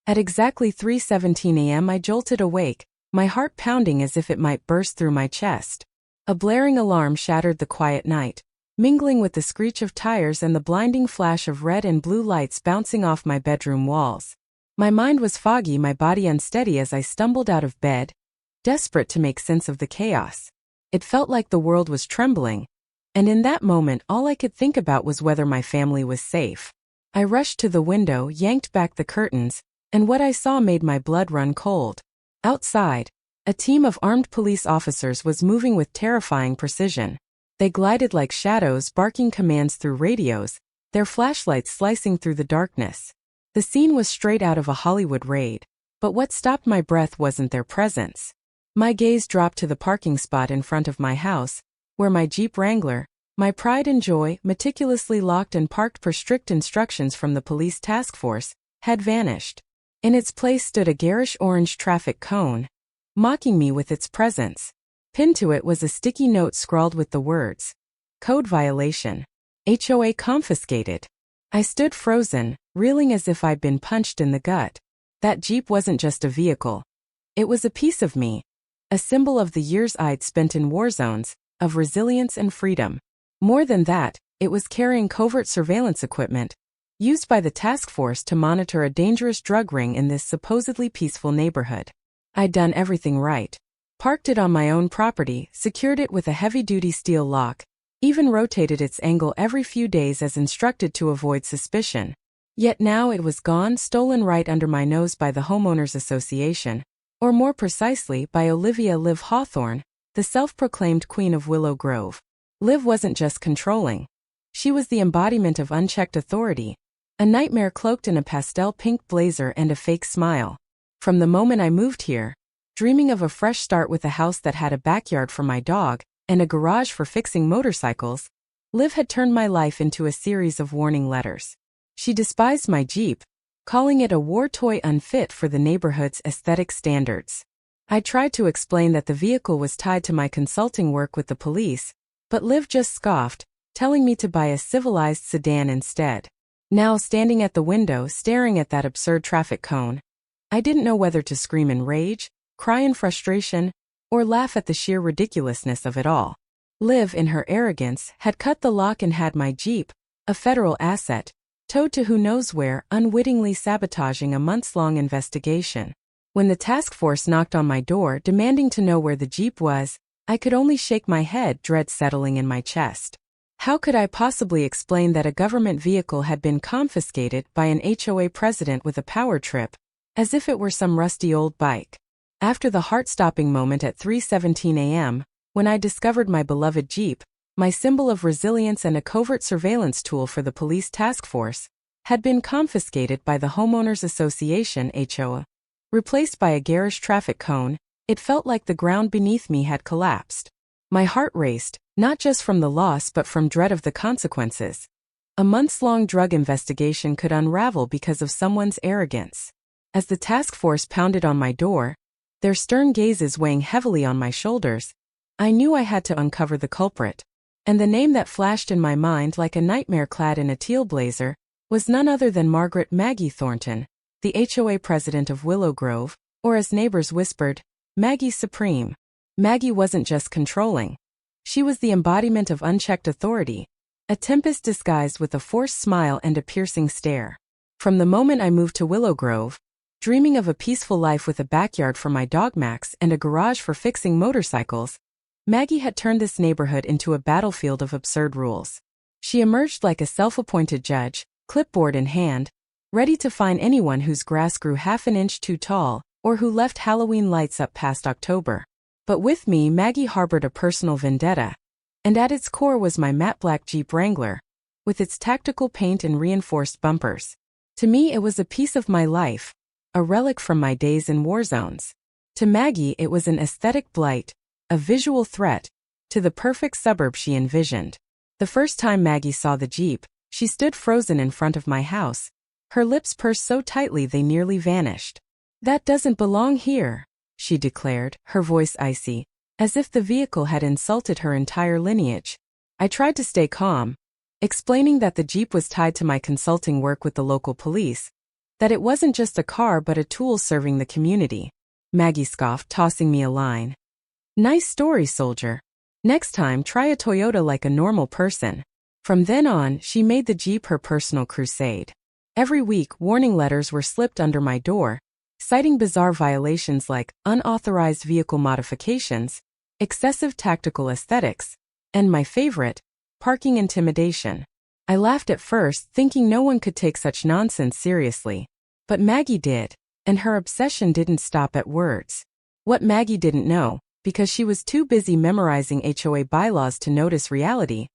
At exactly 3:17 a.m. I jolted awake, my heart pounding as if it might burst through my chest. A blaring alarm shattered the quiet night, mingling with the screech of tires and the blinding flash of red and blue lights bouncing off my bedroom walls. My mind was foggy, my body unsteady as I stumbled out of bed, desperate to make sense of the chaos. It felt like the world was trembling, and in that moment all I could think about was whether my family was safe. I rushed to the window, yanked back the curtains, and what I saw made my blood run cold. Outside, a team of armed police officers was moving with terrifying precision. They glided like shadows, barking commands through radios, their flashlights slicing through the darkness. The scene was straight out of a Hollywood raid, but what stopped my breath wasn't their presence. My gaze dropped to the parking spot in front of my house, where my Jeep Wrangler, my pride and joy, meticulously locked and parked per strict instructions from the police task force, had vanished. In its place stood a garish orange traffic cone, mocking me with its presence. Pinned to it was a sticky note scrawled with the words, "Code violation. HOA confiscated." I stood frozen, reeling as if I'd been punched in the gut. That Jeep wasn't just a vehicle. It was a piece of me, a symbol of the years I'd spent in war zones, of resilience and freedom. More than that, it was carrying covert surveillance equipment, used by the task force to monitor a dangerous drug ring in this supposedly peaceful neighborhood. I'd done everything right. Parked it on my own property, secured it with a heavy-duty steel lock, even rotated its angle every few days as instructed to avoid suspicion. Yet now it was gone, stolen right under my nose by the Homeowners Association, or more precisely by Olivia Liv Hawthorne, the self-proclaimed queen of Willow Grove. Liv wasn't just controlling. She was the embodiment of unchecked authority, a nightmare cloaked in a pastel pink blazer and a fake smile. From the moment I moved here, dreaming of a fresh start with a house that had a backyard for my dog and a garage for fixing motorcycles, Liv had turned my life into a series of warning letters. She despised my Jeep, calling it a war toy unfit for the neighborhood's aesthetic standards. I tried to explain that the vehicle was tied to my consulting work with the police, but Liv just scoffed, telling me to buy a civilized sedan instead. Now, standing at the window staring at that absurd traffic cone, I didn't know whether to scream in rage, cry in frustration, or laugh at the sheer ridiculousness of it all. Liv, in her arrogance, had cut the lock and had my Jeep, a federal asset, towed to who knows where, unwittingly sabotaging a months-long investigation. When the task force knocked on my door demanding to know where the Jeep was, I could only shake my head, dread settling in my chest. How could I possibly explain that a government vehicle had been confiscated by an HOA president with a power trip, as if it were some rusty old bike? After the heart-stopping moment at 3:17 a.m., when I discovered my beloved Jeep, my symbol of resilience and a covert surveillance tool for the police task force, had been confiscated by the Homeowners Association (HOA). Replaced by a garish traffic cone, it felt like the ground beneath me had collapsed. My heart raced, not just from the loss but from dread of the consequences. A months-long drug investigation could unravel because of someone's arrogance. As the task force pounded on my door, their stern gazes weighing heavily on my shoulders, I knew I had to uncover the culprit. And the name that flashed in my mind like a nightmare clad in a teal blazer was none other than Margaret Maggie Thornton, the HOA president of Willow Grove, or as neighbors whispered, Maggie Supreme. Maggie wasn't just controlling. She was the embodiment of unchecked authority, a tempest disguised with a forced smile and a piercing stare. From the moment I moved to Willow Grove, dreaming of a peaceful life with a backyard for my dog Max and a garage for fixing motorcycles, Maggie had turned this neighborhood into a battlefield of absurd rules. She emerged like a self-appointed judge, clipboard in hand, ready to fine anyone whose grass grew half an inch too tall or who left Halloween lights up past October. But with me, Maggie harbored a personal vendetta, and at its core was my matte black Jeep Wrangler, with its tactical paint and reinforced bumpers. To me, it was a piece of my life, a relic from my days in war zones. To Maggie, it was an aesthetic blight, a visual threat, to the perfect suburb she envisioned. The first time Maggie saw the Jeep, she stood frozen in front of my house, her lips pursed so tightly they nearly vanished. "That doesn't belong here," she declared, her voice icy, as if the vehicle had insulted her entire lineage. I tried to stay calm, explaining that the Jeep was tied to my consulting work with the local police, That it wasn't just a car but a tool serving the community. Maggie scoffed, tossing me a line. Nice story, soldier. Next time, try a Toyota like a normal person. From then on, she made the Jeep her personal crusade. Every week, warning letters were slipped under my door, citing bizarre violations like unauthorized vehicle modifications, excessive tactical aesthetics, and my favorite, parking intimidation. I laughed at first, thinking no one could take such nonsense seriously. But Maggie did, and her obsession didn't stop at words. What Maggie didn't know, because she was too busy memorizing HOA bylaws to notice reality,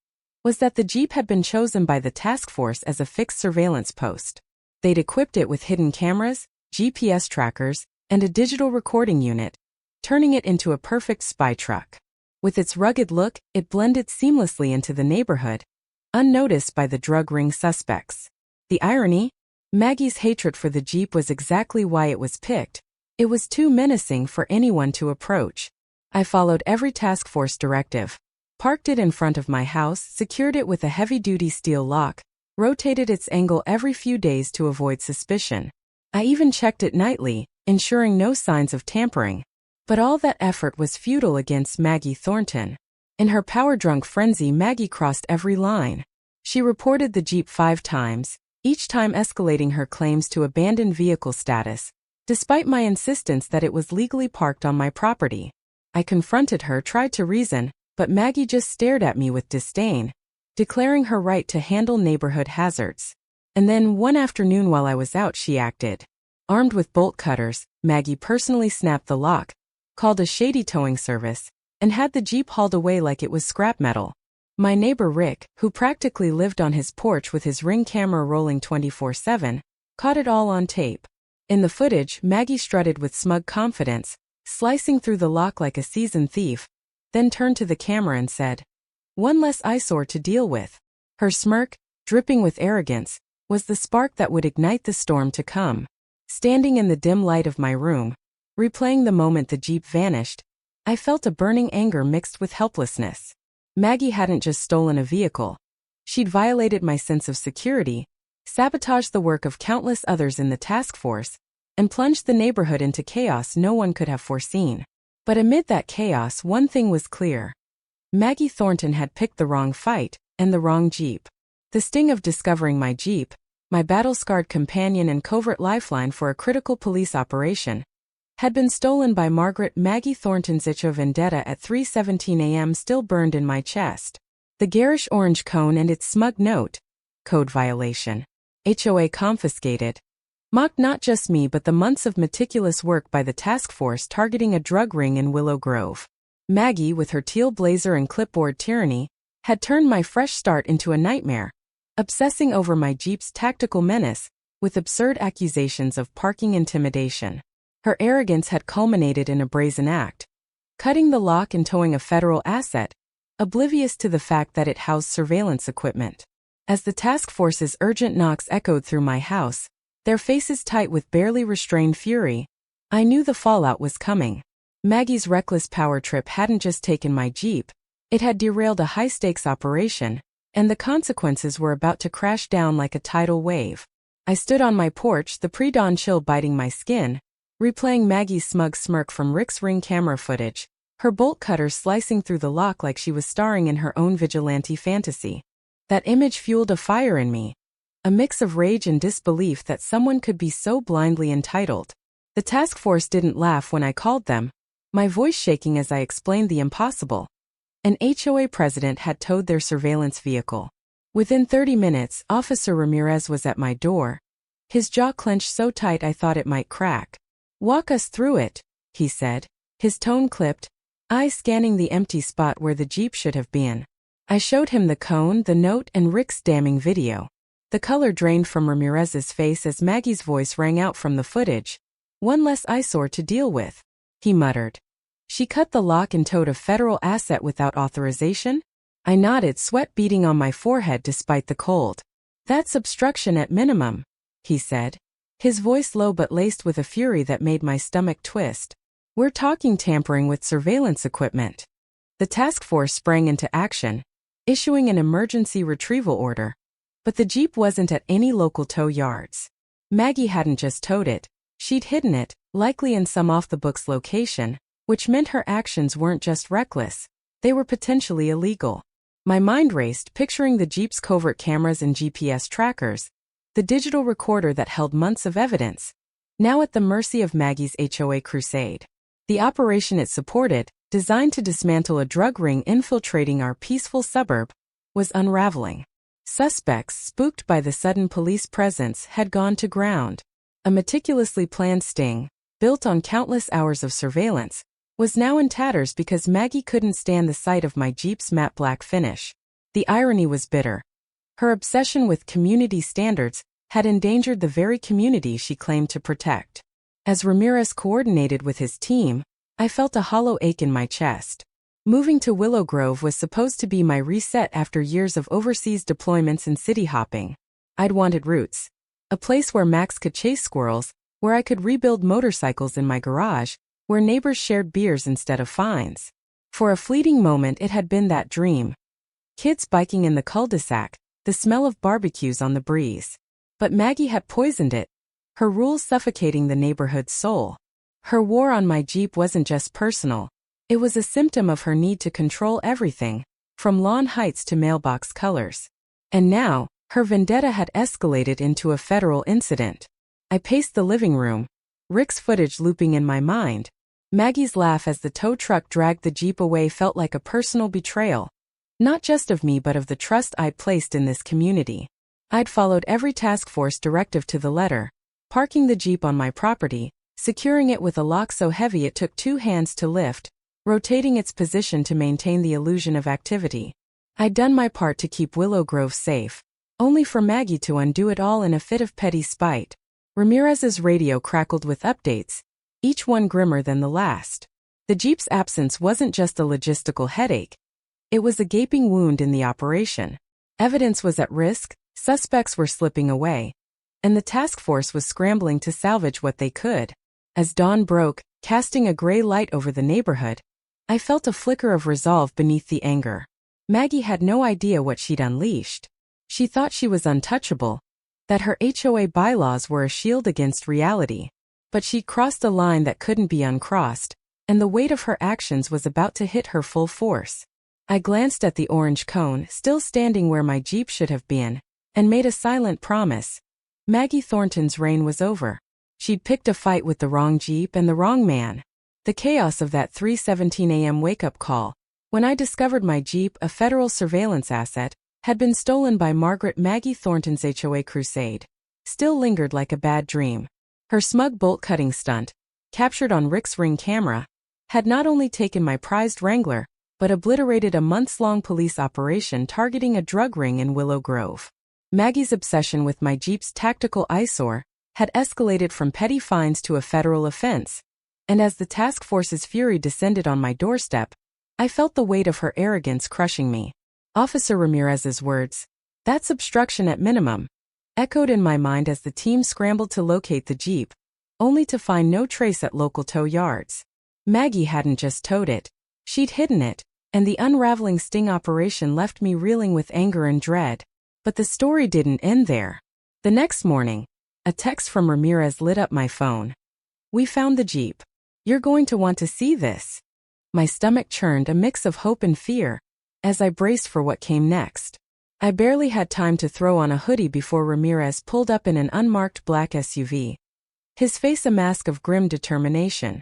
was that the Jeep had been chosen by the task force as a fixed surveillance post. They'd equipped it with hidden cameras, GPS trackers, and a digital recording unit, turning it into a perfect spy truck. With its rugged look, it blended seamlessly into the neighborhood, unnoticed by the drug ring suspects. The irony? Maggie's hatred for the Jeep was exactly why it was picked. It was too menacing for anyone to approach. I followed every task force directive. Parked it in front of my house, secured it with a heavy-duty steel lock, rotated its angle every few days to avoid suspicion. I even checked it nightly, ensuring no signs of tampering. But all that effort was futile against Maggie Thornton. In her power-drunk frenzy, Maggie crossed every line. She reported the Jeep 5 times, each time escalating her claims to abandoned vehicle status, despite my insistence that it was legally parked on my property. I confronted her, tried to reason, but Maggie just stared at me with disdain, declaring her right to handle neighborhood hazards. And then one afternoon while I was out, she acted. Armed with bolt cutters, Maggie personally snapped the lock, called a shady towing service, and had the Jeep hauled away like it was scrap metal. My neighbor Rick, who practically lived on his porch with his Ring camera rolling 24/7, caught it all on tape. In the footage, Maggie strutted with smug confidence, slicing through the lock like a seasoned thief, then turned to the camera and said, "One less eyesore to deal with." Her smirk, dripping with arrogance, was the spark that would ignite the storm to come. Standing in the dim light of my room, replaying the moment the Jeep vanished, I felt a burning anger mixed with helplessness. Maggie hadn't just stolen a vehicle. She'd violated my sense of security, sabotaged the work of countless others in the task force, and plunged the neighborhood into chaos no one could have foreseen. But amid that chaos, one thing was clear. Maggie Thornton had picked the wrong fight, and the wrong Jeep. The sting of discovering my Jeep, my battle-scarred companion and covert lifeline for a critical police operation, had been stolen by Margaret. Maggie Thornton's itch of vendetta at 3:17 a.m. still burned in my chest. The garish orange cone and its smug note, "Code violation. HOA confiscated," mocked not just me but the months of meticulous work by the task force targeting a drug ring in Willow Grove. Maggie, with her teal blazer and clipboard tyranny, had turned my fresh start into a nightmare, obsessing over my Jeep's tactical menace, with absurd accusations of parking intimidation. Her arrogance had culminated in a brazen act, cutting the lock and towing a federal asset, oblivious to the fact that it housed surveillance equipment. As the task force's urgent knocks echoed through my house, their faces tight with barely restrained fury, I knew the fallout was coming. Maggie's reckless power trip hadn't just taken my Jeep, it had derailed a high-stakes operation, and the consequences were about to crash down like a tidal wave. I stood on my porch, the pre-dawn chill biting my skin, replaying Maggie's smug smirk from Rick's Ring camera footage, her bolt cutters slicing through the lock like she was starring in her own vigilante fantasy. That image fueled a fire in me, a mix of rage and disbelief that someone could be so blindly entitled. The task force didn't laugh when I called them, my voice shaking as I explained the impossible. An HOA president had towed their surveillance vehicle. Within 30 minutes, Officer Ramirez was at my door, his jaw clenched so tight I thought it might crack. "Walk us through it," he said, his tone clipped, eyes scanning the empty spot where the Jeep should have been. I showed him the cone, the note, and Rick's damning video. The color drained from Ramirez's face as Maggie's voice rang out from the footage. "One less eyesore to deal with," he muttered. "She cut the lock and towed a federal asset without authorization?" I nodded, sweat beading on my forehead despite the cold. "That's obstruction at minimum," he said, his voice low but laced with a fury that made my stomach twist. "We're talking tampering with surveillance equipment." The task force sprang into action, issuing an emergency retrieval order. But the Jeep wasn't at any local tow yards. Maggie hadn't just towed it, she'd hidden it, likely in some off-the-books location, which meant her actions weren't just reckless, they were potentially illegal. My mind raced, picturing the Jeep's covert cameras and GPS trackers, the digital recorder that held months of evidence, now at the mercy of Maggie's HOA crusade. The operation it supported, designed to dismantle a drug ring infiltrating our peaceful suburb, was unraveling. Suspects, spooked by the sudden police presence, had gone to ground. A meticulously planned sting, built on countless hours of surveillance, was now in tatters because Maggie couldn't stand the sight of my Jeep's matte black finish. The irony was bitter. Her obsession with community standards had endangered the very community she claimed to protect. As Ramirez coordinated with his team, I felt a hollow ache in my chest. Moving to Willow Grove was supposed to be my reset after years of overseas deployments and city hopping. I'd wanted roots. A place where Max could chase squirrels, where I could rebuild motorcycles in my garage, where neighbors shared beers instead of fines. For a fleeting moment it had been that dream. Kids biking in the cul-de-sac, the smell of barbecues on the breeze. But Maggie had poisoned it, her rules suffocating the neighborhood's soul. Her war on my Jeep wasn't just personal. It was a symptom of her need to control everything, from lawn heights to mailbox colors. And now, her vendetta had escalated into a federal incident. I paced the living room, Rick's footage looping in my mind. Maggie's laugh as the tow truck dragged the Jeep away felt like a personal betrayal. Not just of me but of the trust I'd placed in this community. I'd followed every task force directive to the letter, parking the Jeep on my property, securing it with a lock so heavy it took 2 hands to lift, rotating its position to maintain the illusion of activity. I'd done my part to keep Willow Grove safe, only for Maggie to undo it all in a fit of petty spite. Ramirez's radio crackled with updates, each one grimmer than the last. The Jeep's absence wasn't just a logistical headache. It was a gaping wound in the operation. Evidence was at risk, suspects were slipping away, and the task force was scrambling to salvage what they could. As dawn broke, casting a gray light over the neighborhood, I felt a flicker of resolve beneath the anger. Maggie had no idea what she'd unleashed. She thought she was untouchable, that her HOA bylaws were a shield against reality. But she'd crossed a line that couldn't be uncrossed, and the weight of her actions was about to hit her full force. I glanced at the orange cone, still standing where my Jeep should have been, and made a silent promise. Maggie Thornton's reign was over. She'd picked a fight with the wrong Jeep and the wrong man. The chaos of that 3:17 a.m. wake-up call, when I discovered my Jeep, a federal surveillance asset, had been stolen by Maggie Thornton's HOA crusade, still lingered like a bad dream. Her smug bolt-cutting stunt, captured on Rick's Ring camera, had not only taken my prized Wrangler, but obliterated a months-long police operation targeting a drug ring in Willow Grove. Maggie's obsession with my Jeep's tactical eyesore had escalated from petty fines to a federal offense, and as the task force's fury descended on my doorstep, I felt the weight of her arrogance crushing me. Officer Ramirez's words, "That's obstruction at minimum," echoed in my mind as the team scrambled to locate the Jeep, only to find no trace at local tow yards. Maggie hadn't just towed it, she'd hidden it, and the unraveling sting operation left me reeling with anger and dread. But the story didn't end there. The next morning, a text from Ramirez lit up my phone. "We found the Jeep. You're going to want to see this." My stomach churned, a mix of hope and fear, as I braced for what came next. I barely had time to throw on a hoodie before Ramirez pulled up in an unmarked black SUV, his face a mask of grim determination.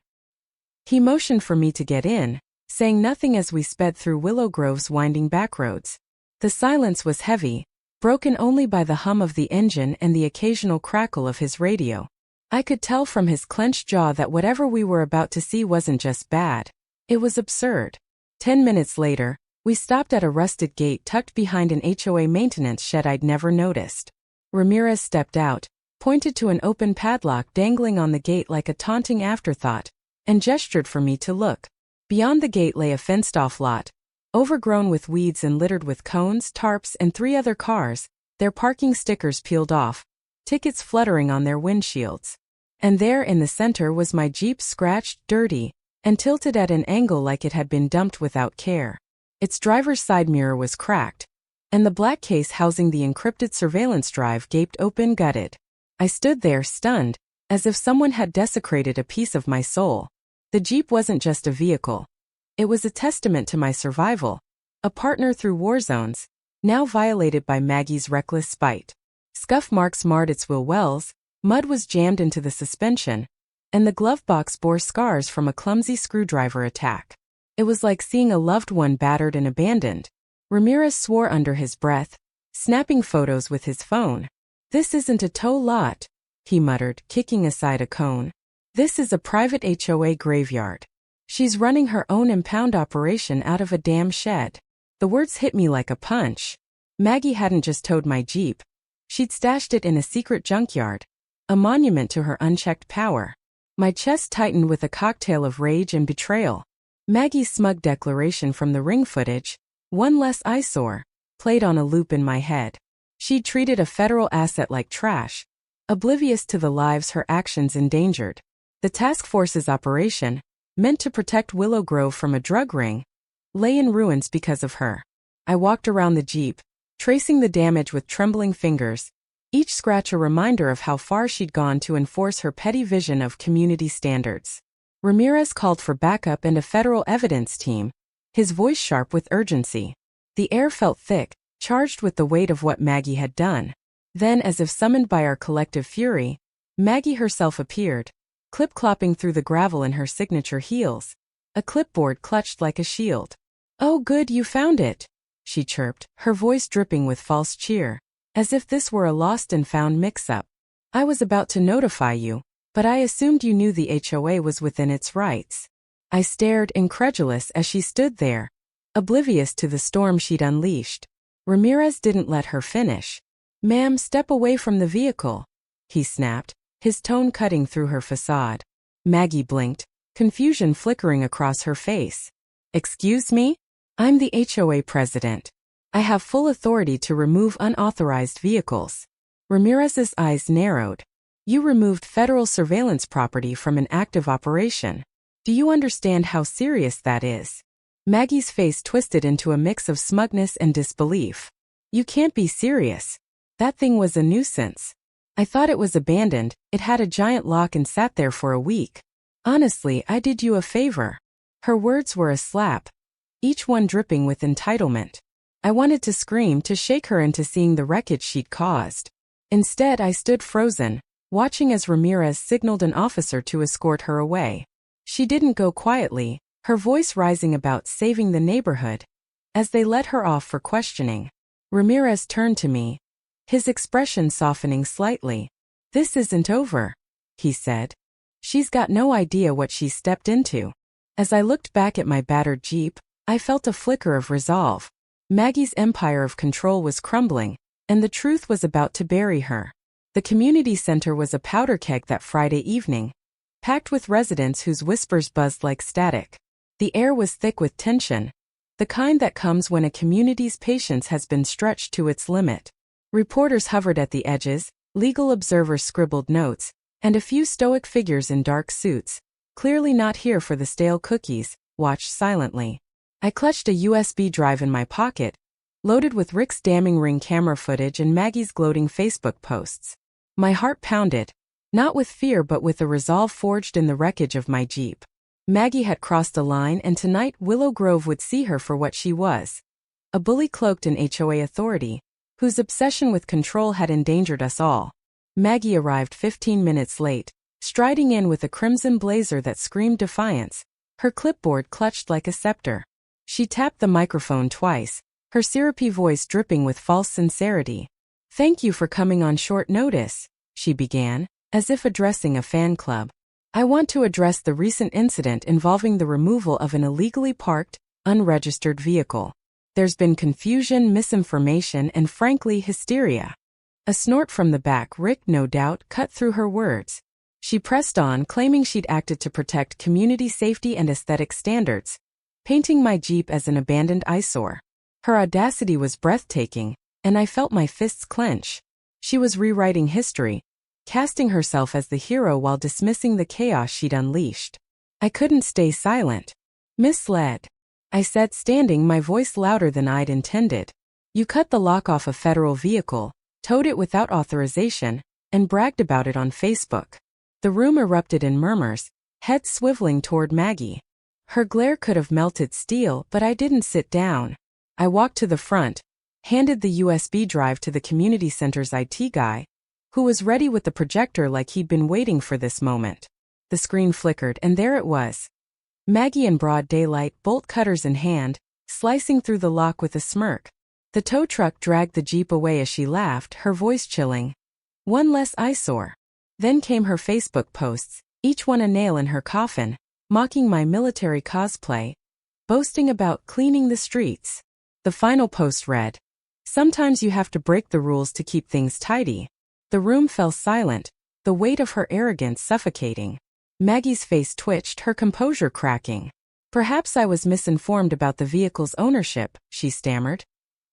He motioned for me to get in, saying nothing as we sped through Willow Grove's winding backroads. The silence was heavy, broken only by the hum of the engine and the occasional crackle of his radio. I could tell from his clenched jaw that whatever we were about to see wasn't just bad. It was absurd. 10 minutes later, we stopped at a rusted gate tucked behind an HOA maintenance shed I'd never noticed. Ramirez stepped out, pointed to an open padlock dangling on the gate like a taunting afterthought, and gestured for me to look. Beyond the gate lay a fenced-off lot, overgrown with weeds and littered with cones, tarps, and 3 other cars, their parking stickers peeled off, tickets fluttering on their windshields. And there in the center was my Jeep, scratched, dirty, and tilted at an angle like it had been dumped without care. Its driver's side mirror was cracked, and the black case housing the encrypted surveillance drive gaped open, gutted. I stood there, stunned, as if someone had desecrated a piece of my soul. The Jeep wasn't just a vehicle. It was a testament to my survival, a partner through war zones, now violated by Maggie's reckless spite. Scuff marks marred its wheel wells, mud was jammed into the suspension, and the glove box bore scars from a clumsy screwdriver attack. It was like seeing a loved one battered and abandoned. Ramirez swore under his breath, snapping photos with his phone. "This isn't a tow lot," he muttered, kicking aside a cone. "This is a private HOA graveyard. She's running her own impound operation out of a damn shed." The words hit me like a punch. Maggie hadn't just towed my Jeep. She'd stashed it in a secret junkyard, a monument to her unchecked power. My chest tightened with a cocktail of rage and betrayal. Maggie's smug declaration from the ring footage, "one less eyesore," played on a loop in my head. She'd treated a federal asset like trash, oblivious to the lives her actions endangered. The task force's operation, meant to protect Willow Grove from a drug ring, lay in ruins because of her. I walked around the Jeep, tracing the damage with trembling fingers, each scratch a reminder of how far she'd gone to enforce her petty vision of community standards. Ramirez called for backup and a federal evidence team, his voice sharp with urgency. The air felt thick, charged with the weight of what Maggie had done. Then, as if summoned by our collective fury, Maggie herself appeared, clip-clopping through the gravel in her signature heels, a clipboard clutched like a shield. "Oh good, you found it," she chirped, her voice dripping with false cheer, as if this were a lost and found mix-up. "I was about to notify you, but I assumed you knew the HOA was within its rights." I stared, incredulous, as she stood there, oblivious to the storm she'd unleashed. Ramirez didn't let her finish. "Ma'am, step away from the vehicle," he snapped, his tone cutting through her facade. Maggie blinked, confusion flickering across her face. "Excuse me? I'm the HOA president. I have full authority to remove unauthorized vehicles." Ramirez's eyes narrowed. "You removed federal surveillance property from an active operation. Do you understand how serious that is?" Maggie's face twisted into a mix of smugness and disbelief. "You can't be serious. That thing was a nuisance. I thought it was abandoned, it had a giant lock and sat there for a week. Honestly, I did you a favor." Her words were a slap, each one dripping with entitlement. I wanted to scream, to shake her into seeing the wreckage she'd caused. Instead, I stood frozen, watching as Ramirez signaled an officer to escort her away. She didn't go quietly, her voice rising about saving the neighborhood. As they led her off for questioning, Ramirez turned to me, his expression softening slightly. "This isn't over," he said. "She's got no idea what she stepped into." As I looked back at my battered Jeep, I felt a flicker of resolve. Maggie's empire of control was crumbling, and the truth was about to bury her. The community center was a powder keg that Friday evening, packed with residents whose whispers buzzed like static. The air was thick with tension, the kind that comes when a community's patience has been stretched to its limit. Reporters hovered at the edges, legal observers scribbled notes, and a few stoic figures in dark suits, clearly not here for the stale cookies, watched silently. I clutched a USB drive in my pocket, loaded with Rick's damning Ring camera footage and Maggie's gloating Facebook posts. My heart pounded, not with fear but with a resolve forged in the wreckage of my Jeep. Maggie had crossed a line, and tonight Willow Grove would see her for what she was. A bully cloaked in HOA authority, whose obsession with control had endangered us all. Maggie arrived 15 minutes late, striding in with a crimson blazer that screamed defiance, her clipboard clutched like a scepter. She tapped the microphone twice, her syrupy voice dripping with false sincerity. "Thank you for coming on short notice," she began, as if addressing a fan club. "I want to address the recent incident involving the removal of an illegally parked, unregistered vehicle. There's been confusion, misinformation, and frankly, hysteria." A snort from the back, Rick no doubt, cut through her words. She pressed on, claiming she'd acted to protect community safety and aesthetic standards, painting my Jeep as an abandoned eyesore. Her audacity was breathtaking, and I felt my fists clench. She was rewriting history, casting herself as the hero while dismissing the chaos she'd unleashed. I couldn't stay silent. "Misled," I said, standing, my voice louder than I'd intended. "You cut the lock off a federal vehicle, towed it without authorization, and bragged about it on Facebook. The room erupted in murmurs, heads swiveling toward Maggie. Her glare could have melted steel, but I didn't sit down. I walked to the front, handed the USB drive to the community center's IT guy, who was ready with the projector like he'd been waiting for this moment. The screen flickered, and there it was. Maggie in broad daylight, bolt cutters in hand, slicing through the lock with a smirk. The tow truck dragged the Jeep away as she laughed, her voice chilling. One less eyesore. Then came her Facebook posts, each one a nail in her coffin, mocking my military cosplay, boasting about cleaning the streets. The final post read, "Sometimes you have to break the rules to keep things tidy." The room fell silent, the weight of her arrogance suffocating. Maggie's face twitched, her composure cracking. "Perhaps I was misinformed about the vehicle's ownership," she stammered.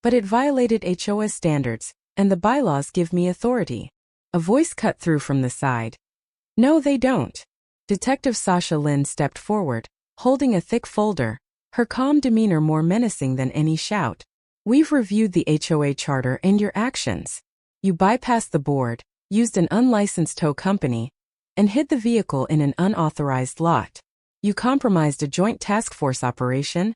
"But it violated HOA standards, and the bylaws give me authority." A voice cut through from the side. "No, they don't." Detective Sasha Lynn stepped forward, holding a thick folder, her calm demeanor more menacing than any shout. "We've reviewed the HOA charter and your actions. You bypassed the board, used an unlicensed tow company, and hid the vehicle in an unauthorized lot. You compromised a joint task force operation,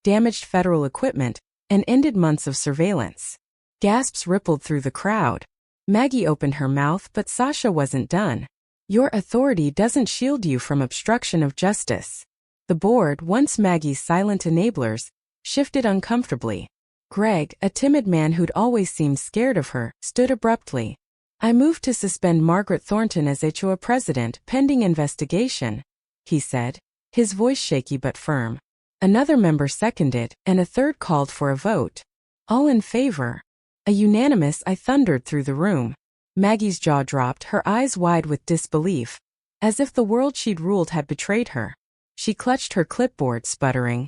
damaged federal equipment, and ended months of surveillance." Gasps rippled through the crowd. Maggie opened her mouth, but Sasha wasn't done. "Your authority doesn't shield you from obstruction of justice." The board, once Maggie's silent enablers, shifted uncomfortably. Greg, a timid man who'd always seemed scared of her, stood abruptly. "I move to suspend Margaret Thornton as HOA president pending investigation," he said, his voice shaky but firm. Another member seconded, and a third called for a vote. "All in favor?" A unanimous "I" thundered through the room. Maggie's jaw dropped, her eyes wide with disbelief, as if the world she'd ruled had betrayed her. She clutched her clipboard, sputtering,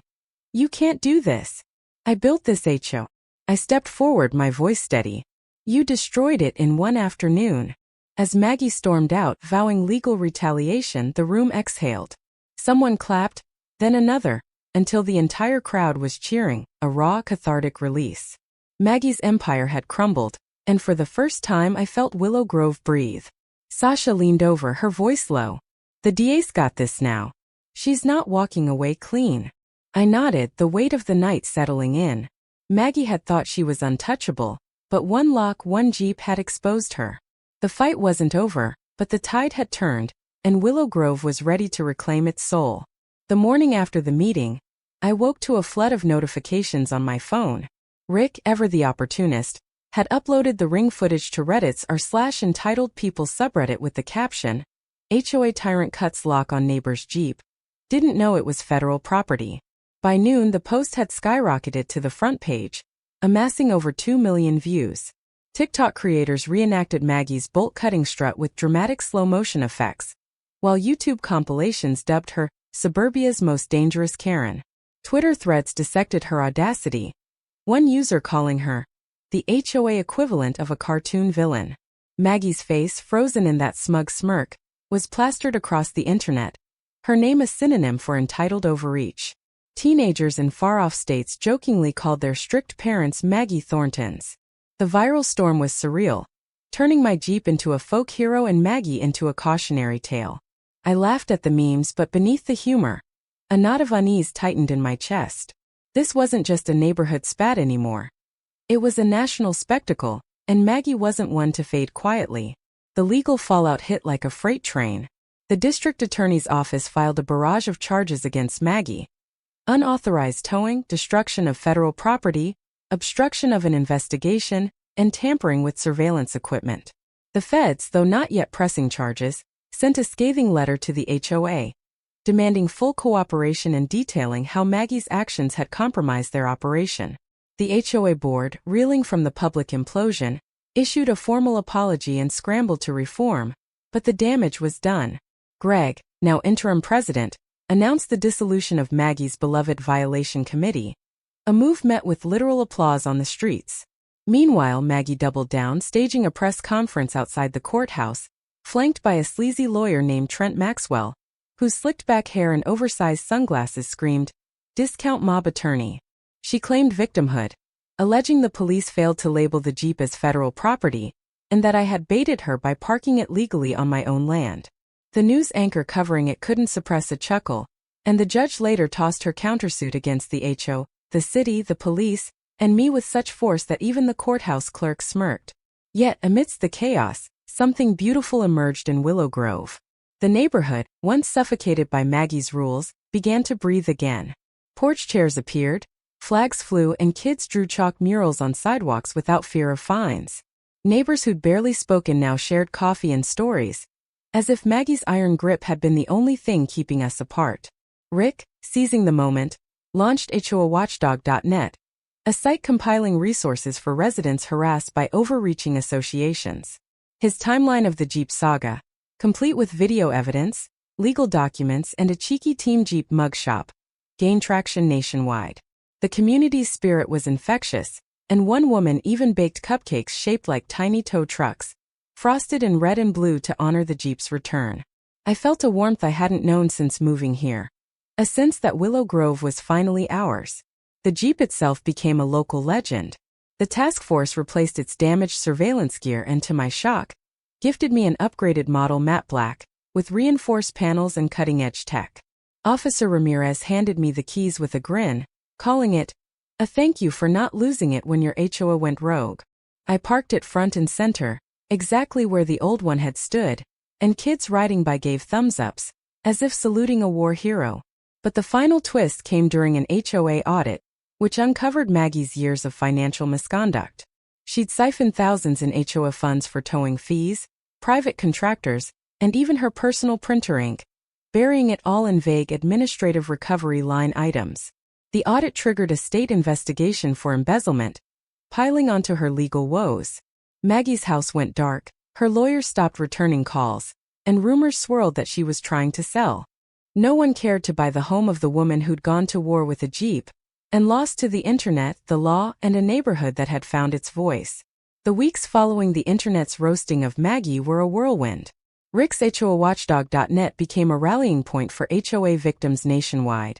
"You can't do this. I built this HO." I stepped forward, my voice steady. "You destroyed it in one afternoon." As Maggie stormed out, vowing legal retaliation, the room exhaled. Someone clapped, then another, until the entire crowd was cheering, a raw, cathartic release. Maggie's empire had crumbled, and for the first time I felt Willow Grove breathe. Sasha leaned over, her voice low. "The DA's got this now. She's not walking away clean." I nodded, the weight of the night settling in. Maggie had thought she was untouchable, but one lock, one Jeep had exposed her. The fight wasn't over, but the tide had turned, and Willow Grove was ready to reclaim its soul. The morning after the meeting, I woke to a flood of notifications on my phone. Rick, ever the opportunist, had uploaded the ring footage to Reddit's r/entitled People subreddit with the caption, "HOA tyrant cuts lock on neighbor's Jeep. Didn't know it was federal property." By noon, the post had skyrocketed to the front page, amassing over 2 million views. TikTok creators reenacted Maggie's bolt-cutting strut with dramatic slow-motion effects, while YouTube compilations dubbed her Suburbia's most dangerous Karen. Twitter threads dissected her audacity, one user calling her the HOA equivalent of a cartoon villain. Maggie's face, frozen in that smug smirk, was plastered across the internet, her name a synonym for entitled overreach. Teenagers in far-off states jokingly called their strict parents Maggie Thorntons. The viral storm was surreal, turning my Jeep into a folk hero and Maggie into a cautionary tale. I laughed at the memes, but beneath the humor, a knot of unease tightened in my chest. This wasn't just a neighborhood spat anymore. It was a national spectacle, and Maggie wasn't one to fade quietly. The legal fallout hit like a freight train. The district attorney's office filed a barrage of charges against Maggie. Unauthorized towing, destruction of federal property, obstruction of an investigation, and tampering with surveillance equipment. The feds, though not yet pressing charges, sent a scathing letter to the HOA, demanding full cooperation and detailing how Maggie's actions had compromised their operation. The HOA board, reeling from the public implosion, issued a formal apology and scrambled to reform, but the damage was done. Greg, now interim president, announced the dissolution of Maggie's beloved violation committee, a move met with literal applause on the streets. Meanwhile, Maggie doubled down, staging a press conference outside the courthouse, flanked by a sleazy lawyer named Trent Maxwell, whose slicked-back hair and oversized sunglasses screamed, "Discount mob attorney." She claimed victimhood, alleging the police failed to label the Jeep as federal property, and that I had baited her by parking it legally on my own land. The news anchor covering it couldn't suppress a chuckle, and the judge later tossed her countersuit against the HO, the city, the police, and me with such force that even the courthouse clerk smirked. Yet, amidst the chaos, something beautiful emerged in Willow Grove. The neighborhood, once suffocated by Maggie's rules, began to breathe again. Porch chairs appeared, flags flew, and kids drew chalk murals on sidewalks without fear of fines. Neighbors who'd barely spoken now shared coffee and stories, as if Maggie's iron grip had been the only thing keeping us apart. Rick, seizing the moment, launched HOAWatchdog.net, a site compiling resources for residents harassed by overreaching associations. His timeline of the Jeep saga, complete with video evidence, legal documents, and a cheeky Team Jeep mugshot, gained traction nationwide. The community's spirit was infectious, and one woman even baked cupcakes shaped like tiny tow trucks, frosted in red and blue to honor the Jeep's return. I felt a warmth I hadn't known since moving here. A sense that Willow Grove was finally ours. The Jeep itself became a local legend. The task force replaced its damaged surveillance gear and, to my shock, gifted me an upgraded model matte black, with reinforced panels and cutting-edge tech. Officer Ramirez handed me the keys with a grin, calling it a thank you for not losing it when your HOA went rogue. I parked it front and center, exactly where the old one had stood, and kids riding by gave thumbs-ups, as if saluting a war hero. But the final twist came during an HOA audit, which uncovered Maggie's years of financial misconduct. She'd siphoned thousands in HOA funds for towing fees, private contractors, and even her personal printer ink, burying it all in vague administrative recovery line items. The audit triggered a state investigation for embezzlement, piling onto her legal woes. Maggie's house went dark, her lawyers stopped returning calls, and rumors swirled that she was trying to sell. No one cared to buy the home of the woman who'd gone to war with a Jeep, and lost to the internet, the law, and a neighborhood that had found its voice. The weeks following the internet's roasting of Maggie were a whirlwind. Rick's HOAWatchdog.net became a rallying point for HOA victims nationwide.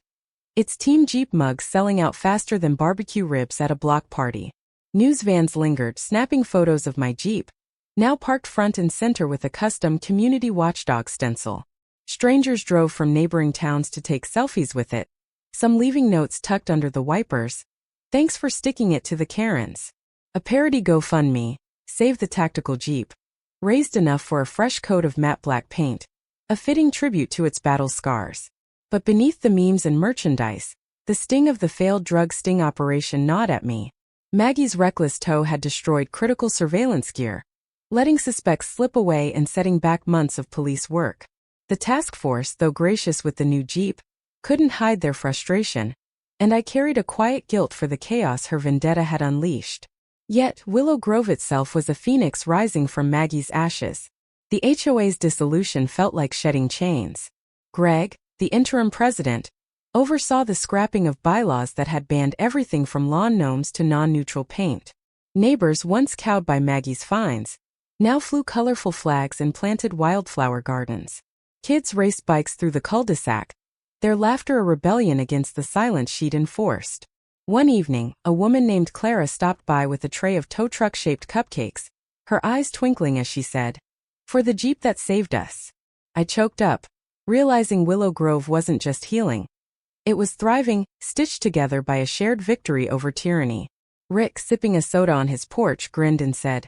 Its Team Jeep mugs selling out faster than barbecue ribs at a block party. News vans lingered, snapping photos of my Jeep, now parked front and center with a custom community watchdog stencil. Strangers drove from neighboring towns to take selfies with it, some leaving notes tucked under the wipers. Thanks for sticking it to the Karens. A parody GoFundMe, Save the Tactical Jeep, raised enough for a fresh coat of matte black paint, a fitting tribute to its battle scars. But beneath the memes and merchandise, the sting of the failed drug sting operation gnawed at me. Maggie's reckless tow had destroyed critical surveillance gear, letting suspects slip away and setting back months of police work. The task force, though gracious with the new Jeep, couldn't hide their frustration, and I carried a quiet guilt for the chaos her vendetta had unleashed. Yet, Willow Grove itself was a phoenix rising from Maggie's ashes. The HOA's dissolution felt like shedding chains. Greg, the interim president, oversaw the scrapping of bylaws that had banned everything from lawn gnomes to non-neutral paint. Neighbors, once cowed by Maggie's fines, now flew colorful flags and planted wildflower gardens. Kids raced bikes through the cul-de-sac, their laughter a rebellion against the silence she'd enforced. One evening, a woman named Clara stopped by with a tray of tow truck-shaped cupcakes, her eyes twinkling as she said, "For the Jeep that saved us." I choked up, realizing Willow Grove wasn't just healing. It was thriving, stitched together by a shared victory over tyranny. Rick, sipping a soda on his porch, grinned and said,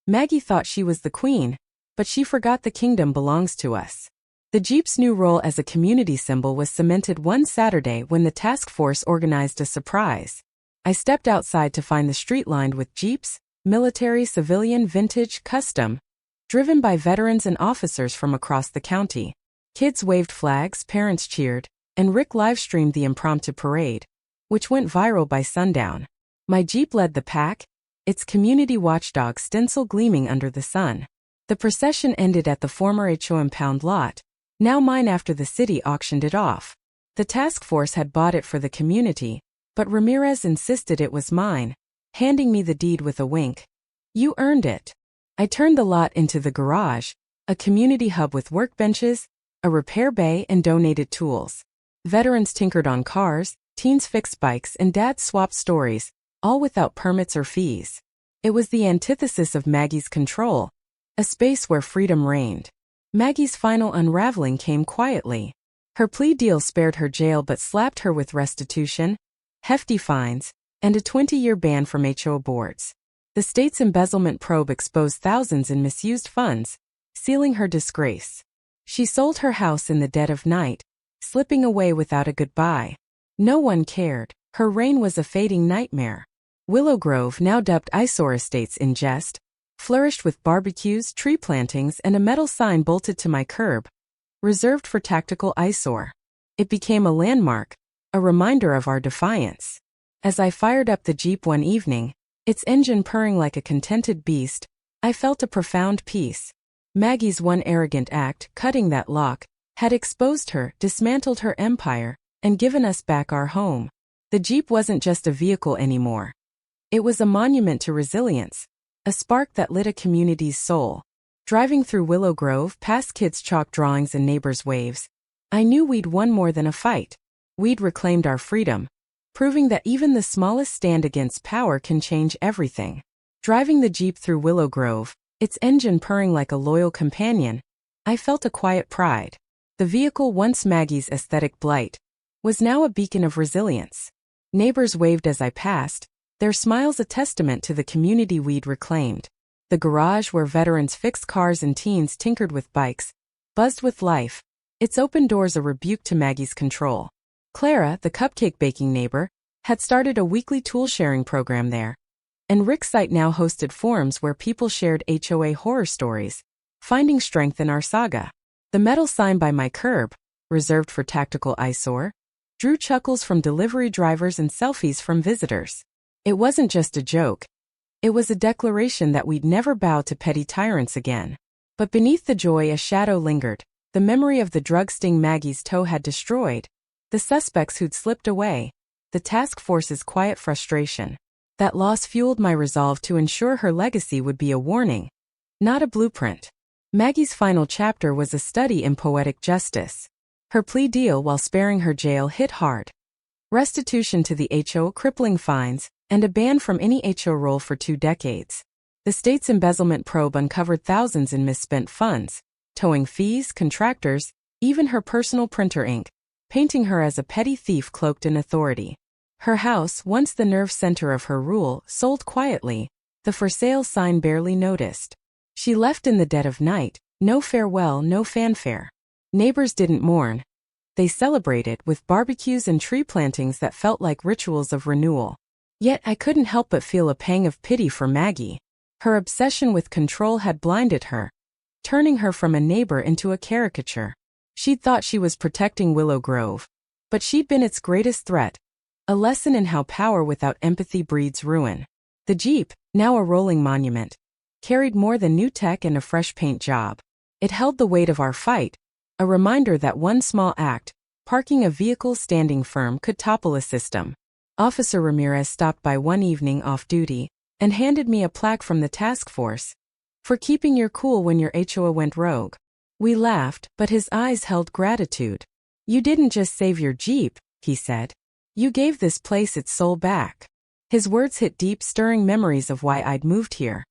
"Maggie thought she was the queen, but she forgot the kingdom belongs to us." The Jeep's new role as a community symbol was cemented one Saturday when the task force organized a surprise. I stepped outside to find the street lined with Jeeps, military, civilian, vintage, custom, driven by veterans and officers from across the county. Kids waved flags, parents cheered, and Rick live-streamed the impromptu parade, which went viral by sundown. My Jeep led the pack, its community watchdog stencil gleaming under the sun. The procession ended at the former HOA impound lot, now mine after the city auctioned it off. The task force had bought it for the community, but Ramirez insisted it was mine, handing me the deed with a wink. "You earned it." I turned the lot into the garage, a community hub with workbenches, a repair bay, and donated tools. Veterans tinkered on cars, teens fixed bikes, and dads swapped stories, all without permits or fees. It was the antithesis of Maggie's control, a space where freedom reigned. Maggie's final unraveling came quietly. Her plea deal spared her jail but slapped her with restitution, hefty fines, and a 20-year ban from HOA boards. The state's embezzlement probe exposed thousands in misused funds, sealing her disgrace. She sold her house in the dead of night, slipping away without a goodbye. No one cared. Her reign was a fading nightmare. Willow Grove, now dubbed Eyesore Estates in jest, flourished with barbecues, tree plantings, and a metal sign bolted to my curb, reserved for tactical eyesore. It became a landmark, a reminder of our defiance. As I fired up the Jeep one evening, its engine purring like a contented beast, I felt a profound peace. Maggie's one arrogant act, cutting that lock, had exposed her, dismantled her empire, and given us back our home. The Jeep wasn't just a vehicle anymore. It was a monument to resilience, a spark that lit a community's soul. Driving through Willow Grove, past kids' chalk drawings and neighbors' waves, I knew we'd won more than a fight. We'd reclaimed our freedom, proving that even the smallest stand against power can change everything. Driving the Jeep through Willow Grove, its engine purring like a loyal companion, I felt a quiet pride. The vehicle, once Maggie's aesthetic blight, was now a beacon of resilience. Neighbors waved as I passed, their smiles a testament to the community we'd reclaimed. The garage, where veterans fixed cars and teens tinkered with bikes, buzzed with life, its open doors a rebuke to Maggie's control. Clara, the cupcake baking neighbor, had started a weekly tool-sharing program there, and Rick's site now hosted forums where people shared HOA horror stories, finding strength in our saga. The metal sign by my curb, reserved for tactical eyesore, drew chuckles from delivery drivers and selfies from visitors. It wasn't just a joke. It was a declaration that we'd never bow to petty tyrants again. But beneath the joy a shadow lingered, the memory of the drug sting Maggie's toe had destroyed, the suspects who'd slipped away, the task force's quiet frustration. That loss fueled my resolve to ensure her legacy would be a warning, not a blueprint. Maggie's final chapter was a study in poetic justice. Her plea deal, while sparing her jail, hit hard. Restitution to the HO, crippling fines, and a ban from any HO role for 2 decades. The state's embezzlement probe uncovered thousands in misspent funds, towing fees, contractors, even her personal printer ink, painting her as a petty thief cloaked in authority. Her house, once the nerve center of her rule, sold quietly, the for sale sign barely noticed. She left in the dead of night, no farewell, no fanfare. Neighbors didn't mourn. They celebrated with barbecues and tree plantings that felt like rituals of renewal. Yet I couldn't help but feel a pang of pity for Maggie. Her obsession with control had blinded her, turning her from a neighbor into a caricature. She'd thought she was protecting Willow Grove, but she'd been its greatest threat, a lesson in how power without empathy breeds ruin. The Jeep, now a rolling monument, carried more than new tech and a fresh paint job. It held the weight of our fight, a reminder that one small act, parking a vehicle standing firm, could topple a system. Officer Ramirez stopped by one evening off duty and handed me a plaque from the task force for keeping your cool when your HOA went rogue. We laughed, but his eyes held gratitude. You didn't just save your Jeep, he said. You gave this place its soul back. His words hit deep, stirring memories of why I'd moved here.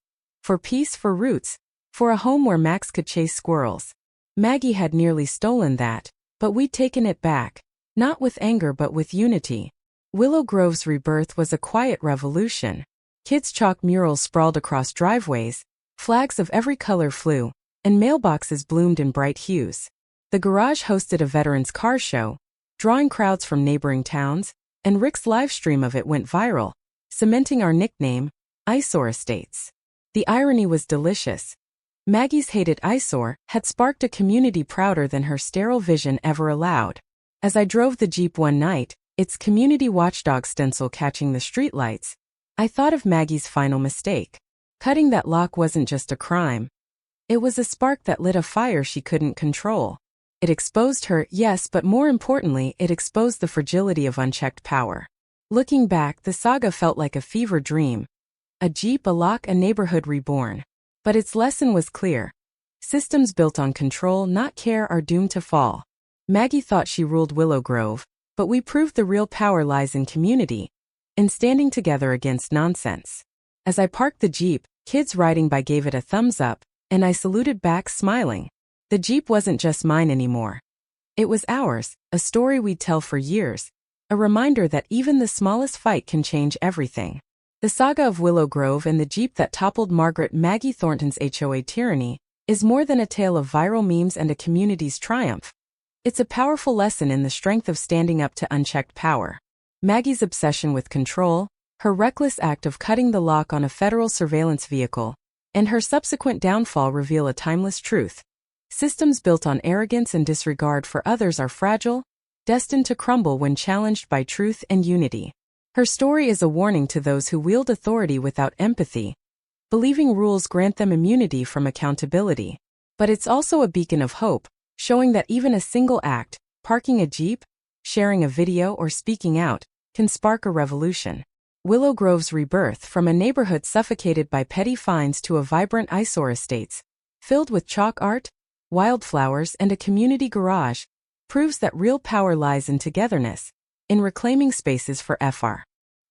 For peace, for roots, for a home where Max could chase squirrels. Maggie had nearly stolen that, but we'd taken it back, not with anger but with unity. Willow Grove's rebirth was a quiet revolution. Kids' chalk murals sprawled across driveways, flags of every color flew, and mailboxes bloomed in bright hues. The garage hosted a veterans car show, drawing crowds from neighboring towns, and Rick's live stream of it went viral, cementing our nickname, Eyesore Estates. The irony was delicious. Maggie's hated eyesore had sparked a community prouder than her sterile vision ever allowed. As I drove the Jeep one night, its community watchdog stencil catching the streetlights, I thought of Maggie's final mistake. Cutting that lock wasn't just a crime. It was a spark that lit a fire she couldn't control. It exposed her, yes, but more importantly, it exposed the fragility of unchecked power. Looking back, the saga felt like a fever dream. A Jeep, a lock, a neighborhood reborn. But its lesson was clear. Systems built on control, not care, are doomed to fall. Maggie thought she ruled Willow Grove, but we proved the real power lies in community, in standing together against nonsense. As I parked the Jeep, kids riding by gave it a thumbs up, and I saluted back smiling. The Jeep wasn't just mine anymore. It was ours, a story we'd tell for years, a reminder that even the smallest fight can change everything. The saga of Willow Grove and the Jeep that toppled Margaret Maggie Thornton's HOA tyranny is more than a tale of viral memes and a community's triumph. It's a powerful lesson in the strength of standing up to unchecked power. Maggie's obsession with control, her reckless act of cutting the lock on a federal surveillance vehicle, and her subsequent downfall reveal a timeless truth. Systems built on arrogance and disregard for others are fragile, destined to crumble when challenged by truth and unity. Her story is a warning to those who wield authority without empathy, believing rules grant them immunity from accountability. But it's also a beacon of hope, showing that even a single act, parking a Jeep, sharing a video, or speaking out, can spark a revolution. Willow Grove's rebirth, from a neighborhood suffocated by petty fines to a vibrant eyesore estates, filled with chalk art, wildflowers, and a community garage, proves that real power lies in togetherness, in reclaiming spaces for Fr.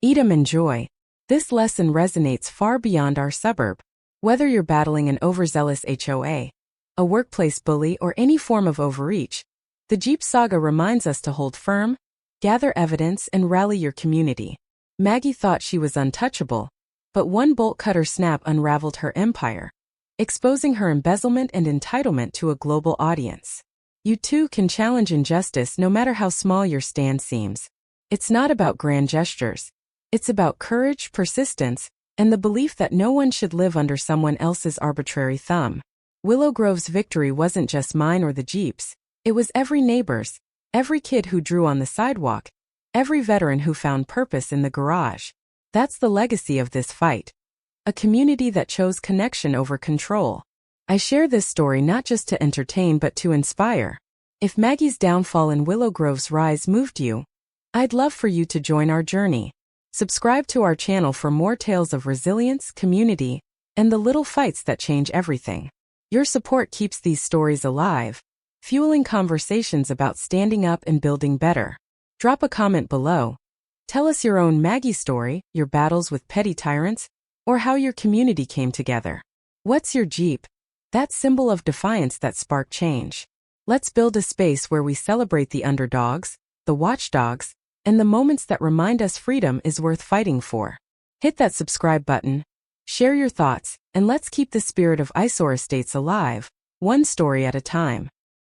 Edom and joy. This lesson resonates far beyond our suburb. Whether you're battling an overzealous HOA, a workplace bully, or any form of overreach, the Jeep saga reminds us to hold firm, gather evidence, and rally your community. Maggie thought she was untouchable, but one bolt-cutter snap unraveled her empire, exposing her embezzlement and entitlement to a global audience. You too can challenge injustice no matter how small your stand seems. It's not about grand gestures. It's about courage, persistence, and the belief that no one should live under someone else's arbitrary thumb. Willow Grove's victory wasn't just mine or the Jeep's. It was every neighbor's, every kid who drew on the sidewalk, every veteran who found purpose in the garage. That's the legacy of this fight. A community that chose connection over control. I share this story not just to entertain but to inspire. If Maggie's downfall and Willow Grove's rise moved you, I'd love for you to join our journey. Subscribe to our channel for more tales of resilience, community, and the little fights that change everything. Your support keeps these stories alive, fueling conversations about standing up and building better. Drop a comment below. Tell us your own Maggie story, your battles with petty tyrants, or how your community came together. What's your Jeep? That symbol of defiance that sparked change. Let's build a space where we celebrate the underdogs, the watchdogs, and the moments that remind us freedom is worth fighting for. Hit that subscribe button, share your thoughts, and let's keep the spirit of eyesore estates alive, one story at a time.